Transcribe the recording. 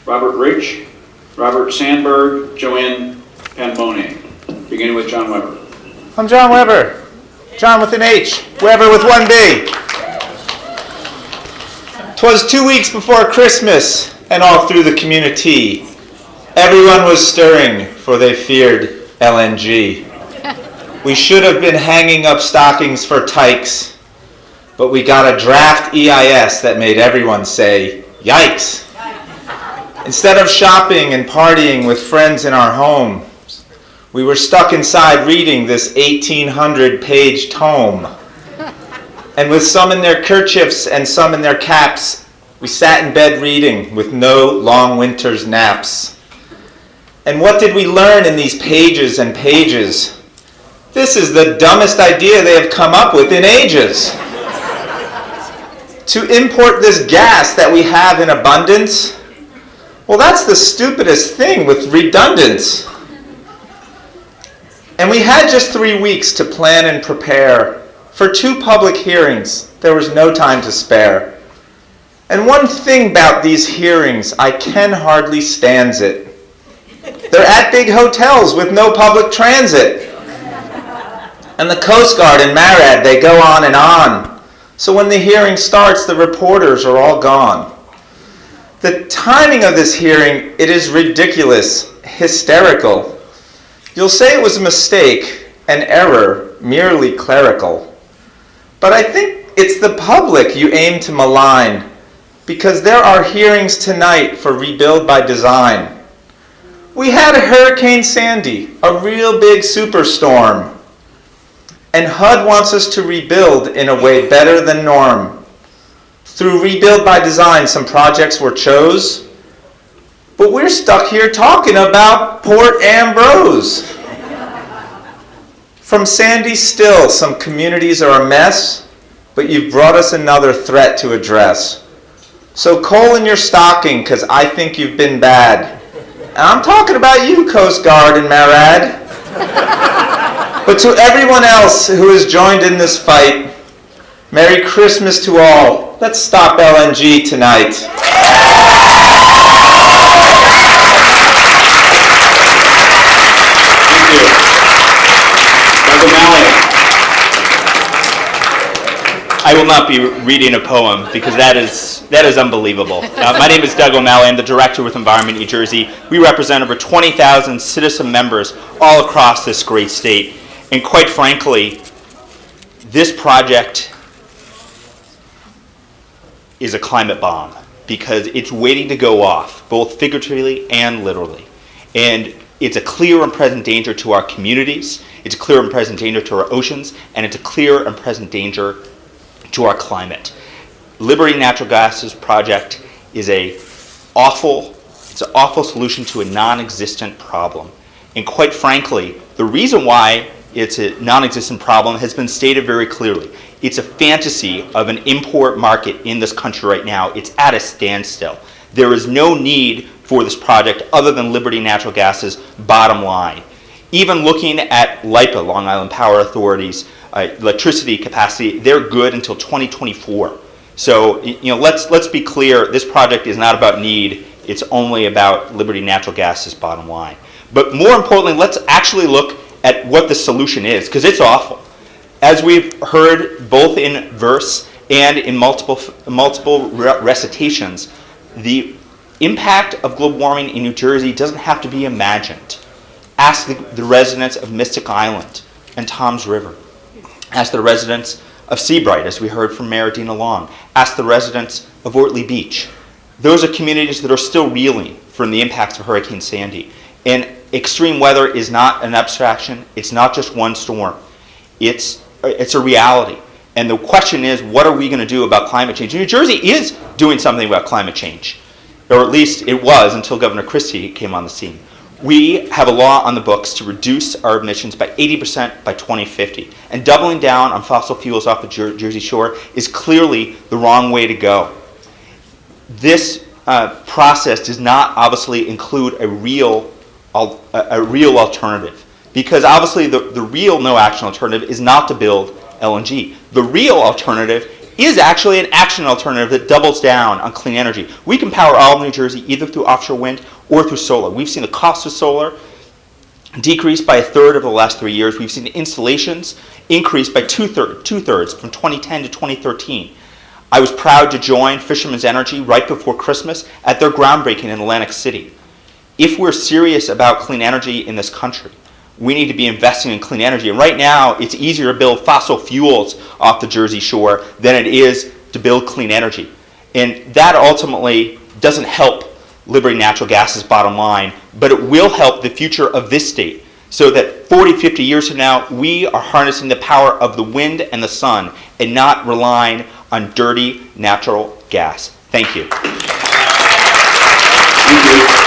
Robert Rich, Robert Sandberg, Joanne Panmone. Beginning with John Weber. I'm John Weber. John with an H, Weber with one B. 'Twas 2 weeks before Christmas, and all through the community, everyone was stirring, for they feared LNG. We should have been hanging up stockings for tykes, but we got a draft EIS that made everyone say, yikes. Instead of shopping and partying with friends in our homes, we were stuck inside reading this 1,800-page tome. And with some in their kerchiefs and some in their caps, we sat in bed reading with no long winter's naps. And what did we learn in these pages and pages? This is the dumbest idea they have come up with in ages. To import this gas that we have in abundance, well, that's the stupidest thing with redundance. And we had just 3 weeks to plan and prepare. For 2 public hearings, there was no time to spare. And one thing about these hearings, I can hardly stands it. They're at big hotels with no public transit. And the Coast Guard and MARAD, they go on and on. So when the hearing starts, the reporters are all gone. The timing of this hearing, it is ridiculous, hysterical. You'll say it was a mistake, an error, merely clerical. But I think it's the public you aim to malign, because there are hearings tonight for rebuild by design. We had Hurricane Sandy, a real big superstorm. And HUD wants us to rebuild in a way better than norm. Through rebuild by design, some projects were chose, but we're stuck here talking about Port Ambrose. From Sandy still, some communities are a mess, but you've brought us another threat to address. So coal in your stocking, because I think you've been bad. And I'm talking about you, Coast Guard and MARAD. But to everyone else who has joined in this fight, Merry Christmas to all. Let's stop LNG tonight. Thank you. Doug O'Malley. I will not be reading a poem because that is unbelievable. My name is Doug O'Malley. I'm the director with Environment New Jersey. We represent over 20,000 citizen members all across this great state. And quite frankly, this project is a climate bomb because it's waiting to go off, both figuratively and literally. And it's a clear and present danger to our communities, it's a clear and present danger to our oceans, and it's a clear and present danger to our climate. Liberty Natural Gas's project is an awful solution to a non-existent problem. And quite frankly, the reason why it's a non-existent problem has been stated very clearly. It's a fantasy of an import market in this country right now. It's at a standstill. There is no need for this project other than Liberty Natural Gas's bottom line. Even looking at LIPA, Long Island Power Authority's electricity capacity, they're good until 2024. So let's be clear, this project is not about need, it's only about Liberty Natural Gas's bottom line. But more importantly, let's actually look at what the solution is, because it's awful. As we've heard both in verse and in multiple recitations, the impact of global warming in New Jersey doesn't have to be imagined. Ask the residents of Mystic Island and Toms River. Ask the residents of Seabright, as we heard from Mayor Dina Long. Ask the residents of Ortley Beach. Those are communities that are still reeling from the impacts of Hurricane Sandy. And extreme weather is not an abstraction. It's not just one storm. It's a reality. And the question is, what are we going to do about climate change? New Jersey is doing something about climate change, or at least it was until Governor Christie came on the scene. We have a law on the books to reduce our emissions by 80% by 2050. And doubling down on fossil fuels off the Jersey Shore is clearly the wrong way to go. This process does not obviously include a real alternative, because obviously the real no-action alternative is not to build LNG. The real alternative is actually an action alternative that doubles down on clean energy. We can power all of New Jersey either through offshore wind or through solar. We've seen the cost of solar decrease by 1/3 over the last 3 years. We've seen installations increase by two-thirds from 2010 to 2013. I was proud to join Fisherman's Energy right before Christmas at their groundbreaking in Atlantic City. If we're serious about clean energy in this country, we need to be investing in clean energy. And right now, it's easier to build fossil fuels off the Jersey Shore than it is to build clean energy. And that ultimately doesn't help Liberty Natural Gas's bottom line, but it will help the future of this state so that 40, 50 years from now, we are harnessing the power of the wind and the sun and not relying on dirty natural gas. Thank you. Thank you.